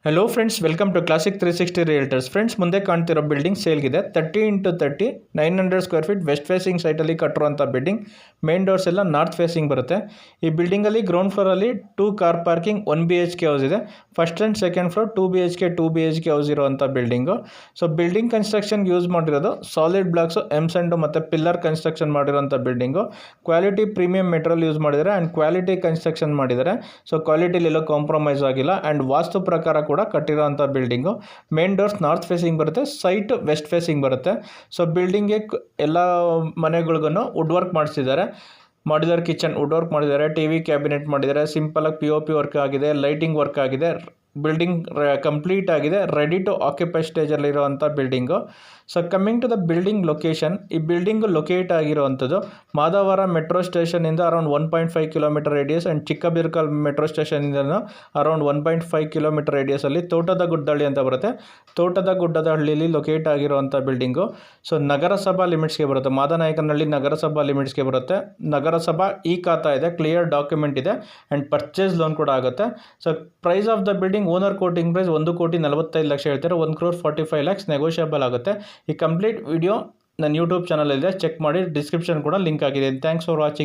Hello friends, welcome to classic 360 realtors. Friends, ಮುಂದೆ ಕಾಣ್ತಿರೋ building ಸೇಲ್ಗಿದೆ. 30x30 900 square feet west facing ಸೈಟಲ್ಲಿ ಕಟ್ಟಿರುವಂಥ ಬಿಲ್ಡಿಂಗ್. ಮೇನ್ ಡೋರ್ಸ್ ಎಲ್ಲ ನಾರ್ತ್ ಫೇಸಿಂಗ್ ಬರುತ್ತೆ. ಈ ಬಿಲ್ಡಿಂಗಲ್ಲಿ ಗ್ರೌಂಡ್ ಫ್ಲೋರಲ್ಲಿ 2 ಕಾರ್ ಪಾರ್ಕಿಂಗ್, 1 BHK ಹೌಸ್ ಇದೆ. First and second floor 2 BHK house ಇರುವಂಥ ಬಿಲ್ಡಿಂಗು. ಸೊ ಬಿಲ್ಡಿಂಗ್ ಕನ್ಸ್ಟ್ರಕ್ಷನ್ಗೆ ಯೂಸ್ ಮಾಡಿರೋದು ಸಾಲಿಡ್ ಬ್ಲಾಕ್ಸು, ಎಮ್ಸೆಂಡು ಮತ್ತು ಪಿಲ್ಲರ್ ಕನ್ಸ್ಟ್ರಕ್ಷನ್ ಮಾಡಿರೋಂಥ building. Quality premium material use ಮಾಡಿದ್ದಾರೆ ಆ್ಯಂಡ್ ಕ್ವಾಲಿಟಿ ಕನ್ಸ್ಟ್ರಕ್ಷನ್ ಮಾಡಿದ್ದಾರೆ. ಸೊ ಕ್ವಾಲಿಟಿಲಿ ಎಲ್ಲೋ ಕಾಂಪ್ರಮೈಸ್ ಆಗಿಲ್ಲ ಆ್ಯಂಡ್ ವಾಸ್ತು ಪ್ರಕಾರ ಕೂಡ ಕಟ್ಟಿರೋಂಥ building. Main doors north facing ಬರುತ್ತೆ, ಸೈಟ್ ವೆಸ್ಟ್ ಫೇಸಿಂಗ್ ಬರುತ್ತೆ. ಸೊ ಬಿಲ್ಡಿಂಗ್ಗೆ ಎಲ್ಲ ಮನೆಗಳಿಗೂ ವುಡ್ ವರ್ಕ್ ಮಾಡಿಸಿದ್ದಾರೆ. ಮಾಡ್ಯುಲರ್ ಕಿಚನ್ ವುಡ್ ವರ್ಕ್ ಮಾಡಿದ್ದಾರೆ, TV ಕ್ಯಾಬಿನೆಟ್ ಮಾಡಿದ್ದಾರೆ, ಸಿಂಪಲಾಗಿ POP ವರ್ಕ್ ಆಗಿದೆ, ಲೈಟಿಂಗ್ ವರ್ಕ್ ಆಗಿದೆ. ಬಿಲ್ಡಿಂಗ್ ಕಂಪ್ಲೀಟ್ ಆಗಿದೆ, ರೆಡಿ ಟು ಆಕ್ಯುಪೈ ಸ್ಟೇಜಲ್ಲಿರುವಂಥ building. So coming to the building location, ಈ ಬಿಲ್ಡಿಂಗು ಲೊಕೇಟ್ ಆಗಿರುವಂಥದ್ದು ಮಾದವರ ಮೆಟ್ರೋ ಸ್ಟೇಷನಿಂದ around 1.5 kilometre radius and Chikkabirkal metro ಸ್ಟೇಷನಿಂದ ಅರೌಂಡ್ 1.5 ಕಿಲೋಮೀಟರ್ ರೇಡಿಯಸಲ್ಲಿ ತೋಟದ ಗುಡ್ಡಹಳ್ಳಿ ಅಂತ ಬರುತ್ತೆ. ತೋಟದ ಗುಡ್ಡದ ಹಳ್ಳಿಯಲ್ಲಿ ಲೊಕೇಟ್ ಆಗಿರುವಂಥ ಬಿಲ್ಡಿಂಗು. ಸೊ ನಗರಸಭಾ ಲಿಮಿಟ್ಸ್ಗೆ ಬರುತ್ತೆ, ಮಾದನಾಯಕನಹಳ್ಳಿ ನಗರಸಭಾ ಲಿಮಿಟ್ಸ್ಗೆ ಬರುತ್ತೆ. ನಗರಸಭಾ ಖಾತಾ ಇದೆ, ಕ್ಲಿಯರ್ ಡಾಕ್ಯುಮೆಂಟ್ ಇದೆ ಆ್ಯಂಡ್ ಪರ್ಚೇಸ್ ಲೋನ್ ಕೂಡ ಆಗುತ್ತೆ. So price of the building, owner quoting price 1,45,00,000 ಹೇಳ್ತಾರೆ. 1,45 lakhs ನೆಗೋಷಿಯಬಲ್ ಆಗುತ್ತೆ. ಈ ಕಂಪ್ಲೀಟ್ ವಿಡಿಯೋ ನನ್ನ ಯೂಟ್ಯೂಬ್ ಚಾನಲ್ ಇದೆ, ಚೆಕ್ ಮಾಡಿ. ಡಿಸ್ಕ್ರಿಪ್ಷನ್ ಕೂಡ ಲಿಂಕ್ ಆಗಿದೆ. Thanks for watching.